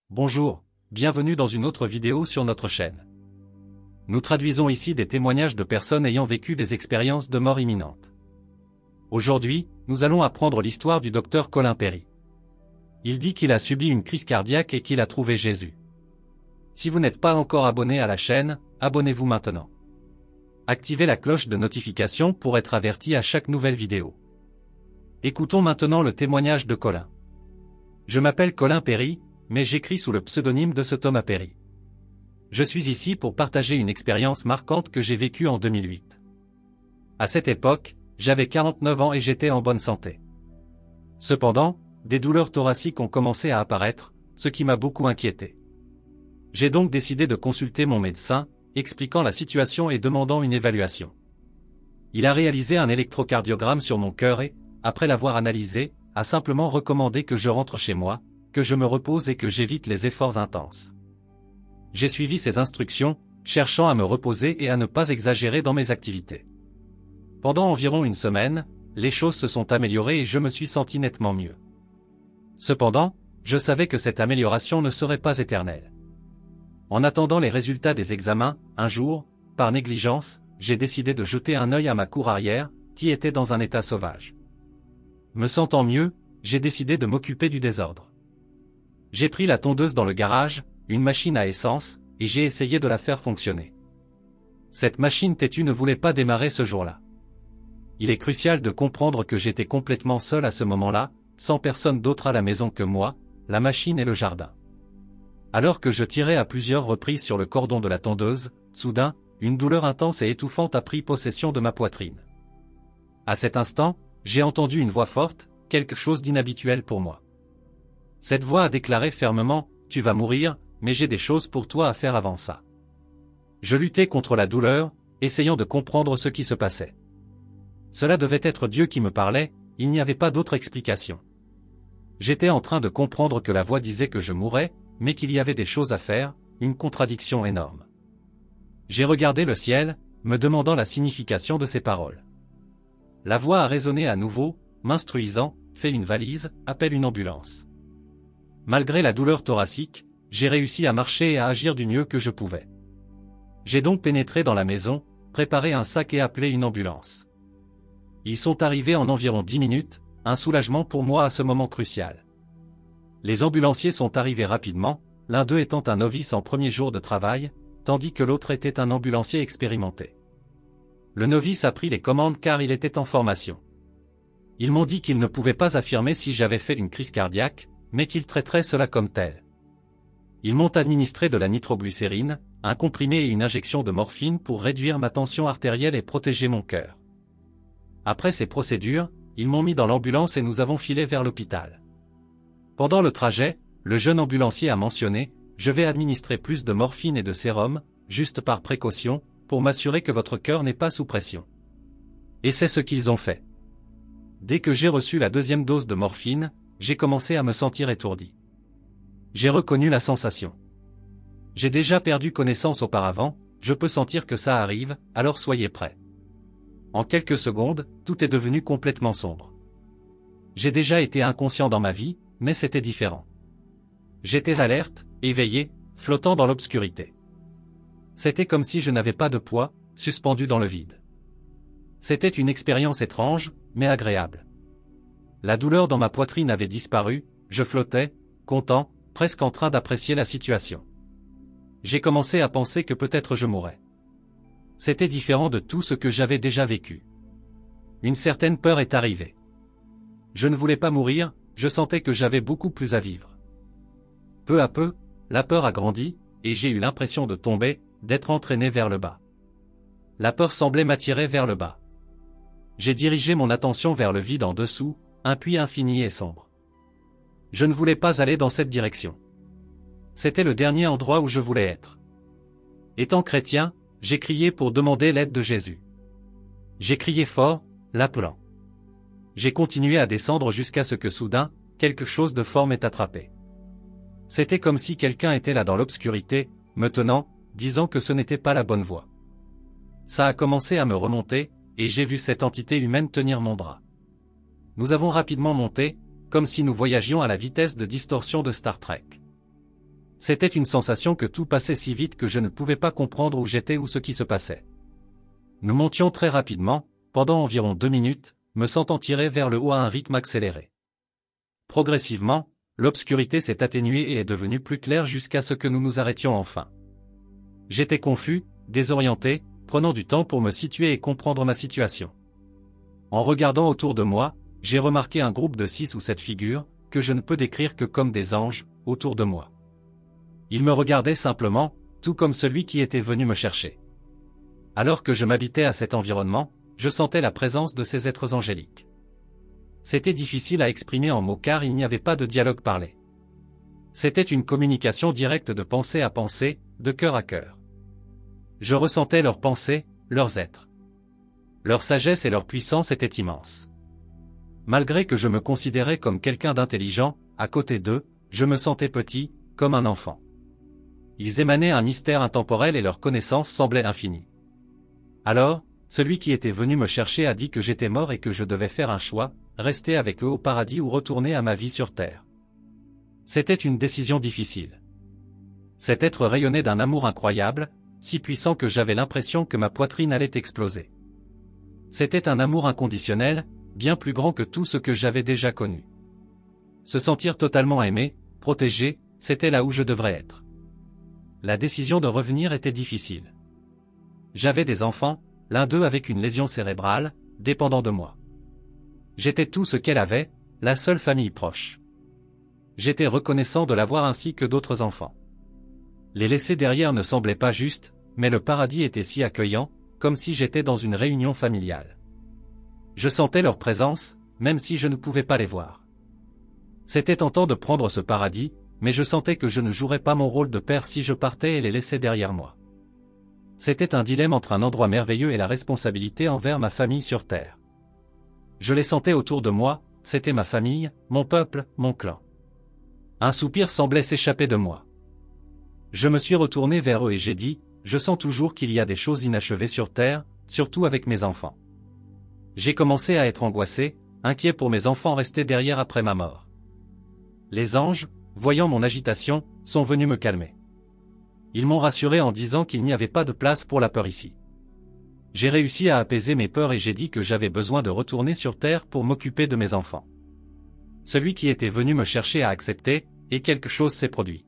Bonjour, bienvenue dans une autre vidéo sur notre chaîne. Nous traduisons ici des témoignages de personnes ayant vécu des expériences de mort imminente. Aujourd'hui, nous allons apprendre l'histoire du docteur Colin Perry. Il dit qu'il a subi une crise cardiaque et qu'il a trouvé Jésus. Si vous n'êtes pas encore abonné à la chaîne, abonnez-vous maintenant. Activez la cloche de notification pour être averti à chaque nouvelle vidéo. Écoutons maintenant le témoignage de Colin. Je m'appelle Colin Perry, mais j'écris sous le pseudonyme de ce Thomas Perry. Je suis ici pour partager une expérience marquante que j'ai vécue en 2008. À cette époque, j'avais 49 ans et j'étais en bonne santé. Cependant, des douleurs thoraciques ont commencé à apparaître, ce qui m'a beaucoup inquiété. J'ai donc décidé de consulter mon médecin, expliquant la situation et demandant une évaluation. Il a réalisé un électrocardiogramme sur mon cœur et, après l'avoir analysé, a simplement recommandé que je rentre chez moi, que je me repose et que j'évite les efforts intenses. J'ai suivi ses instructions, cherchant à me reposer et à ne pas exagérer dans mes activités. Pendant environ une semaine, les choses se sont améliorées et je me suis senti nettement mieux. Cependant, je savais que cette amélioration ne serait pas éternelle. En attendant les résultats des examens, un jour, par négligence, j'ai décidé de jeter un œil à ma cour arrière, qui était dans un état sauvage. Me sentant mieux, j'ai décidé de m'occuper du désordre. J'ai pris la tondeuse dans le garage, une machine à essence, et j'ai essayé de la faire fonctionner. Cette machine têtue ne voulait pas démarrer ce jour-là. Il est crucial de comprendre que j'étais complètement seul à ce moment-là, sans personne d'autre à la maison que moi, la machine et le jardin. Alors que je tirais à plusieurs reprises sur le cordon de la tondeuse, soudain, une douleur intense et étouffante a pris possession de ma poitrine. À cet instant, j'ai entendu une voix forte, quelque chose d'inhabituel pour moi. Cette voix a déclaré fermement, « Tu vas mourir, mais j'ai des choses pour toi à faire avant ça. » Je luttais contre la douleur, essayant de comprendre ce qui se passait. Cela devait être Dieu qui me parlait, il n'y avait pas d'autre explication. J'étais en train de comprendre que la voix disait que je mourrais, mais qu'il y avait des choses à faire, une contradiction énorme. J'ai regardé le ciel, me demandant la signification de ces paroles. La voix a résonné à nouveau, m'instruisant, « Fais une valise, appelle une ambulance. » Malgré la douleur thoracique, j'ai réussi à marcher et à agir du mieux que je pouvais. J'ai donc pénétré dans la maison, préparé un sac et appelé une ambulance. Ils sont arrivés en environ 10 minutes, un soulagement pour moi à ce moment crucial. Les ambulanciers sont arrivés rapidement, l'un d'eux étant un novice en premier jour de travail, tandis que l'autre était un ambulancier expérimenté. Le novice a pris les commandes car il était en formation. Ils m'ont dit qu'ils ne pouvaient pas affirmer si j'avais fait une crise cardiaque, mais qu'ils traiteraient cela comme tel. Ils m'ont administré de la nitroglycérine, un comprimé et une injection de morphine pour réduire ma tension artérielle et protéger mon cœur. Après ces procédures, ils m'ont mis dans l'ambulance et nous avons filé vers l'hôpital. Pendant le trajet, le jeune ambulancier a mentionné « Je vais administrer plus de morphine et de sérum, juste par précaution, pour m'assurer que votre cœur n'est pas sous pression. » Et c'est ce qu'ils ont fait. Dès que j'ai reçu la deuxième dose de morphine, j'ai commencé à me sentir étourdi. J'ai reconnu la sensation. J'ai déjà perdu connaissance auparavant, je peux sentir que ça arrive, alors soyez prêts. En quelques secondes, tout est devenu complètement sombre. J'ai déjà été inconscient dans ma vie, mais c'était différent. J'étais alerte, éveillé, flottant dans l'obscurité. C'était comme si je n'avais pas de poids, suspendu dans le vide. C'était une expérience étrange, mais agréable. La douleur dans ma poitrine avait disparu, je flottais, content, presque en train d'apprécier la situation. J'ai commencé à penser que peut-être je mourrais. C'était différent de tout ce que j'avais déjà vécu. Une certaine peur est arrivée. Je ne voulais pas mourir, je sentais que j'avais beaucoup plus à vivre. Peu à peu, la peur a grandi, et j'ai eu l'impression de tomber, d'être entraîné vers le bas. La peur semblait m'attirer vers le bas. J'ai dirigé mon attention vers le vide en dessous, un puits infini et sombre. Je ne voulais pas aller dans cette direction. C'était le dernier endroit où je voulais être. Étant chrétien, j'ai crié pour demander l'aide de Jésus. J'ai crié fort, l'appelant. J'ai continué à descendre jusqu'à ce que soudain, quelque chose de fort m'ait attrapé. C'était comme si quelqu'un était là dans l'obscurité, me tenant, disant que ce n'était pas la bonne voie. Ça a commencé à me remonter, et j'ai vu cette entité humaine tenir mon bras. Nous avons rapidement monté, comme si nous voyagions à la vitesse de distorsion de Star Trek. C'était une sensation que tout passait si vite que je ne pouvais pas comprendre où j'étais ou ce qui se passait. Nous montions très rapidement, pendant environ 2 minutes, me sentant tirer vers le haut à un rythme accéléré. Progressivement, l'obscurité s'est atténuée et est devenue plus claire jusqu'à ce que nous nous arrêtions enfin. J'étais confus, désorienté, prenant du temps pour me situer et comprendre ma situation. En regardant autour de moi, j'ai remarqué un groupe de 6 ou 7 figures, que je ne peux décrire que comme des anges, autour de moi. Ils me regardaient simplement, tout comme celui qui était venu me chercher. Alors que je m'habitais à cet environnement, je sentais la présence de ces êtres angéliques. C'était difficile à exprimer en mots car il n'y avait pas de dialogue parlé. C'était une communication directe de pensée à pensée, de cœur à cœur. Je ressentais leurs pensées, leurs êtres. Leur sagesse et leur puissance étaient immenses. Malgré que je me considérais comme quelqu'un d'intelligent, à côté d'eux, je me sentais petit, comme un enfant. Ils émanaient un mystère intemporel et leur connaissance semblait infinie. Alors, celui qui était venu me chercher a dit que j'étais mort et que je devais faire un choix, rester avec eux au paradis ou retourner à ma vie sur terre. C'était une décision difficile. Cet être rayonnait d'un amour incroyable, si puissant que j'avais l'impression que ma poitrine allait exploser. C'était un amour inconditionnel, bien plus grand que tout ce que j'avais déjà connu. Se sentir totalement aimé, protégé, c'était là où je devrais être. La décision de revenir était difficile. J'avais des enfants, l'un d'eux avec une lésion cérébrale, dépendant de moi. J'étais tout ce qu'elle avait, la seule famille proche. J'étais reconnaissant de l'avoir ainsi que d'autres enfants. Les laisser derrière ne semblait pas juste, mais le paradis était si accueillant, comme si j'étais dans une réunion familiale. Je sentais leur présence, même si je ne pouvais pas les voir. C'était tentant de prendre ce paradis, mais je sentais que je ne jouerais pas mon rôle de père si je partais et les laissais derrière moi. C'était un dilemme entre un endroit merveilleux et la responsabilité envers ma famille sur terre. Je les sentais autour de moi, c'était ma famille, mon peuple, mon clan. Un soupir semblait s'échapper de moi. Je me suis retourné vers eux et j'ai dit, je sens toujours qu'il y a des choses inachevées sur terre, surtout avec mes enfants. J'ai commencé à être angoissé, inquiet pour mes enfants restés derrière après ma mort. Les anges, voyant mon agitation, sont venus me calmer. Ils m'ont rassuré en disant qu'il n'y avait pas de place pour la peur ici. J'ai réussi à apaiser mes peurs et j'ai dit que j'avais besoin de retourner sur terre pour m'occuper de mes enfants. Celui qui était venu me chercher a accepté, et quelque chose s'est produit.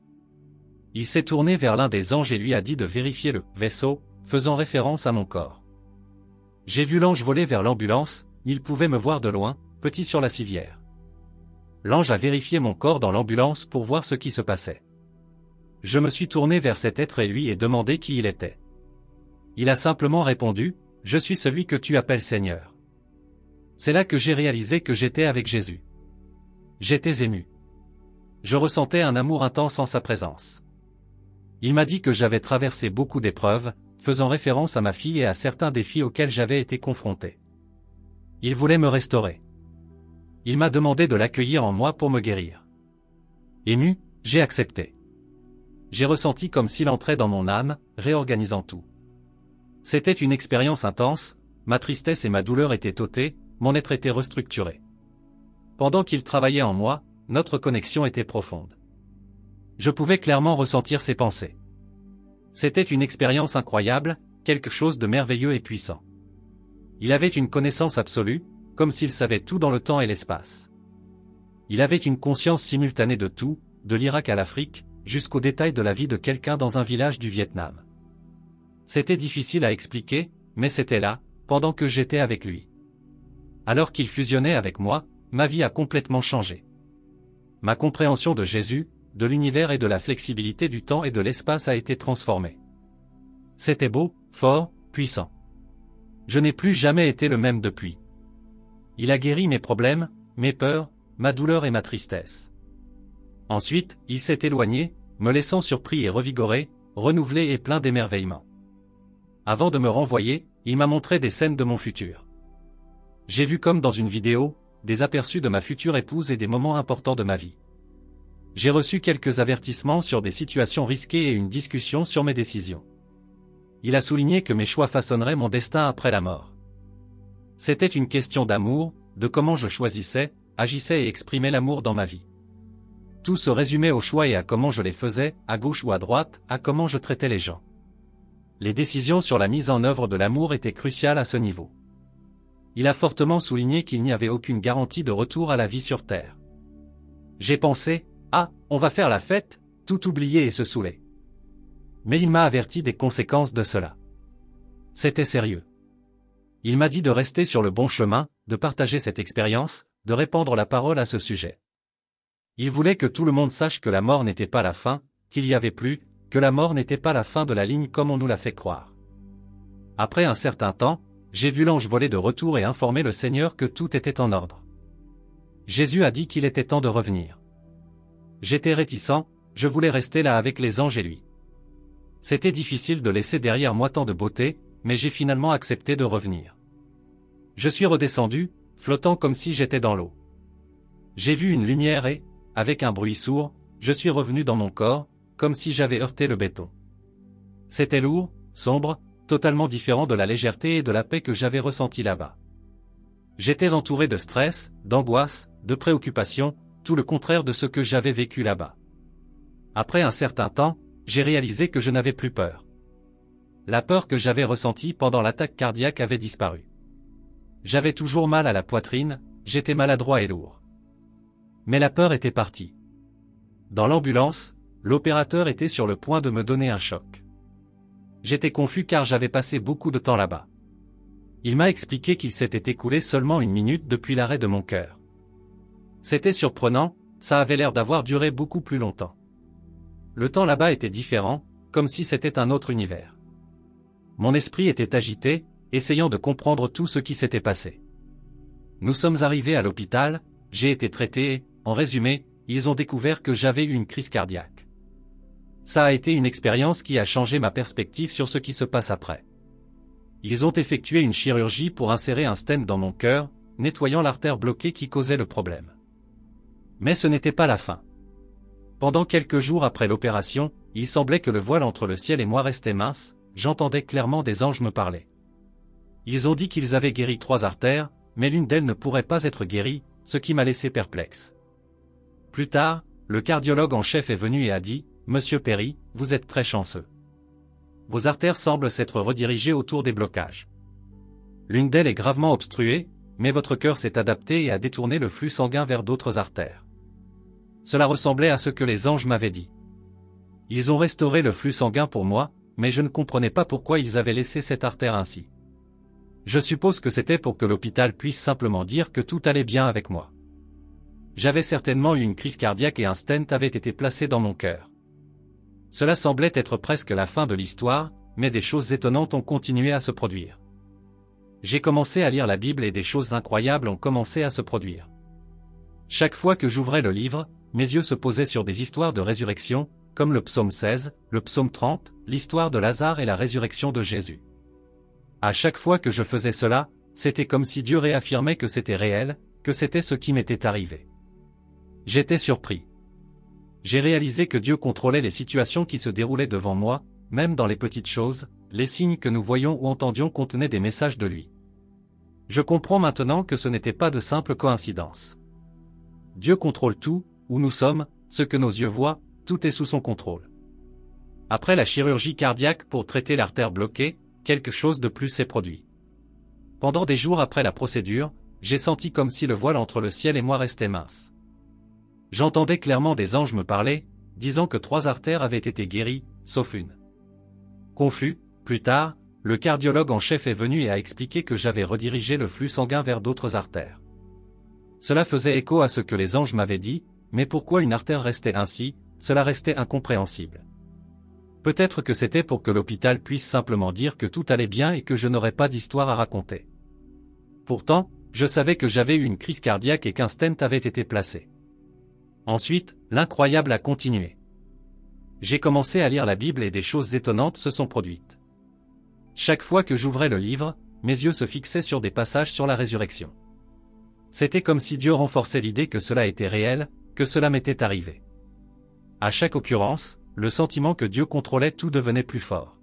Il s'est tourné vers l'un des anges et lui a dit de vérifier le vaisseau, faisant référence à mon corps. J'ai vu l'ange voler vers l'ambulance, il pouvait me voir de loin, petit sur la civière. L'ange a vérifié mon corps dans l'ambulance pour voir ce qui se passait. Je me suis tourné vers cet être et lui ai demandé qui il était. Il a simplement répondu, « Je suis celui que tu appelles Seigneur ». C'est là que j'ai réalisé que j'étais avec Jésus. J'étais ému. Je ressentais un amour intense en sa présence. Il m'a dit que j'avais traversé beaucoup d'épreuves, faisant référence à ma fille et à certains défis auxquels j'avais été confronté. Il voulait me restaurer. Il m'a demandé de l'accueillir en moi pour me guérir. Ému, j'ai accepté. J'ai ressenti comme s'il entrait dans mon âme, réorganisant tout. C'était une expérience intense, ma tristesse et ma douleur étaient ôtées, mon être était restructuré. Pendant qu'il travaillait en moi, notre connexion était profonde. Je pouvais clairement ressentir ses pensées. C'était une expérience incroyable, quelque chose de merveilleux et puissant. Il avait une connaissance absolue, comme s'il savait tout dans le temps et l'espace. Il avait une conscience simultanée de tout, de l'Irak à l'Afrique, jusqu'aux détails de la vie de quelqu'un dans un village du Vietnam. C'était difficile à expliquer, mais c'était là, pendant que j'étais avec lui. Alors qu'il fusionnait avec moi, ma vie a complètement changé. Ma compréhension de Jésus, de l'univers et de la flexibilité du temps et de l'espace a été transformée. C'était beau, fort, puissant. Je n'ai plus jamais été le même depuis. Il a guéri mes problèmes, mes peurs, ma douleur et ma tristesse. Ensuite, il s'est éloigné, me laissant surpris et revigoré, renouvelé et plein d'émerveillement. Avant de me renvoyer, il m'a montré des scènes de mon futur. J'ai vu comme dans une vidéo, des aperçus de ma future épouse et des moments importants de ma vie. J'ai reçu quelques avertissements sur des situations risquées et une discussion sur mes décisions. Il a souligné que mes choix façonneraient mon destin après la mort. C'était une question d'amour, de comment je choisissais, agissais et exprimais l'amour dans ma vie. Tout se résumait au choix et à comment je les faisais, à gauche ou à droite, à comment je traitais les gens. Les décisions sur la mise en œuvre de l'amour étaient cruciales à ce niveau. Il a fortement souligné qu'il n'y avait aucune garantie de retour à la vie sur Terre. J'ai pensé, ah, on va faire la fête, tout oublier et se saouler. Mais il m'a averti des conséquences de cela. C'était sérieux. Il m'a dit de rester sur le bon chemin, de partager cette expérience, de répandre la parole à ce sujet. Il voulait que tout le monde sache que la mort n'était pas la fin, qu'il y avait plus, que la mort n'était pas la fin de la ligne comme on nous l'a fait croire. Après un certain temps, j'ai vu l'ange voler de retour et informer le Seigneur que tout était en ordre. Jésus a dit qu'il était temps de revenir. J'étais réticent, je voulais rester là avec les anges et lui. C'était difficile de laisser derrière moi tant de beauté, mais j'ai finalement accepté de revenir. Je suis redescendu, flottant comme si j'étais dans l'eau. J'ai vu une lumière et, avec un bruit sourd, je suis revenu dans mon corps, comme si j'avais heurté le béton. C'était lourd, sombre, totalement différent de la légèreté et de la paix que j'avais ressentie là-bas. J'étais entouré de stress, d'angoisse, de préoccupation, tout le contraire de ce que j'avais vécu là-bas. Après un certain temps, j'ai réalisé que je n'avais plus peur. La peur que j'avais ressentie pendant l'attaque cardiaque avait disparu. J'avais toujours mal à la poitrine, j'étais maladroit et lourd. Mais la peur était partie. Dans l'ambulance, l'opérateur était sur le point de me donner un choc. J'étais confus car j'avais passé beaucoup de temps là-bas. Il m'a expliqué qu'il s'était écoulé seulement 1 minute depuis l'arrêt de mon cœur. C'était surprenant, ça avait l'air d'avoir duré beaucoup plus longtemps. Le temps là-bas était différent, comme si c'était un autre univers. Mon esprit était agité, essayant de comprendre tout ce qui s'était passé. Nous sommes arrivés à l'hôpital, j'ai été traité et, en résumé, ils ont découvert que j'avais eu une crise cardiaque. Ça a été une expérience qui a changé ma perspective sur ce qui se passe après. Ils ont effectué une chirurgie pour insérer un stent dans mon cœur, nettoyant l'artère bloquée qui causait le problème. Mais ce n'était pas la fin. Pendant quelques jours après l'opération, il semblait que le voile entre le ciel et moi restait mince, j'entendais clairement des anges me parler. Ils ont dit qu'ils avaient guéri 3 artères, mais l'une d'elles ne pourrait pas être guérie, ce qui m'a laissé perplexe. Plus tard, le cardiologue en chef est venu et a dit, « Monsieur Perry, vous êtes très chanceux. Vos artères semblent s'être redirigées autour des blocages. L'une d'elles est gravement obstruée, mais votre cœur s'est adapté et a détourné le flux sanguin vers d'autres artères. » Cela ressemblait à ce que les anges m'avaient dit. Ils ont restauré le flux sanguin pour moi, mais je ne comprenais pas pourquoi ils avaient laissé cette artère ainsi. Je suppose que c'était pour que l'hôpital puisse simplement dire que tout allait bien avec moi. J'avais certainement eu une crise cardiaque et un stent avait été placé dans mon cœur. Cela semblait être presque la fin de l'histoire, mais des choses étonnantes ont continué à se produire. J'ai commencé à lire la Bible et des choses incroyables ont commencé à se produire. Chaque fois que j'ouvrais le livre, mes yeux se posaient sur des histoires de résurrection, comme le psaume 16, le psaume 30, l'histoire de Lazare et la résurrection de Jésus. À chaque fois que je faisais cela, c'était comme si Dieu réaffirmait que c'était réel, que c'était ce qui m'était arrivé. J'étais surpris. J'ai réalisé que Dieu contrôlait les situations qui se déroulaient devant moi, même dans les petites choses, les signes que nous voyions ou entendions contenaient des messages de lui. Je comprends maintenant que ce n'était pas de simples coïncidences. Dieu contrôle tout, où nous sommes, ce que nos yeux voient, tout est sous son contrôle. Après la chirurgie cardiaque pour traiter l'artère bloquée, quelque chose de plus s'est produit. Pendant des jours après la procédure, j'ai senti comme si le voile entre le ciel et moi restait mince. J'entendais clairement des anges me parler, disant que 3 artères avaient été guéries, sauf une. Confus, plus tard, le cardiologue en chef est venu et a expliqué que j'avais redirigé le flux sanguin vers d'autres artères. Cela faisait écho à ce que les anges m'avaient dit, mais pourquoi une artère restait ainsi, cela restait incompréhensible. Peut-être que c'était pour que l'hôpital puisse simplement dire que tout allait bien et que je n'aurais pas d'histoire à raconter. Pourtant, je savais que j'avais eu une crise cardiaque et qu'un stent avait été placé. Ensuite, l'incroyable a continué. J'ai commencé à lire la Bible et des choses étonnantes se sont produites. Chaque fois que j'ouvrais le livre, mes yeux se fixaient sur des passages sur la résurrection. C'était comme si Dieu renforçait l'idée que cela était réel, que cela m'était arrivé. À chaque occurrence, le sentiment que Dieu contrôlait tout devenait plus fort.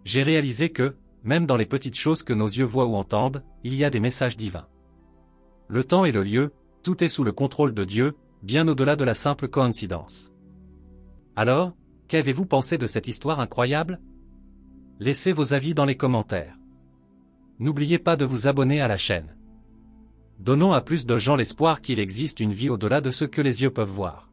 J'ai réalisé que, même dans les petites choses que nos yeux voient ou entendent, il y a des messages divins. Le temps et le lieu, tout est sous le contrôle de Dieu, bien au-delà de la simple coïncidence. Alors, qu'avez-vous pensé de cette histoire incroyable? Laissez vos avis dans les commentaires. N'oubliez pas de vous abonner à la chaîne. Donnons à plus de gens l'espoir qu'il existe une vie au-delà de ce que les yeux peuvent voir.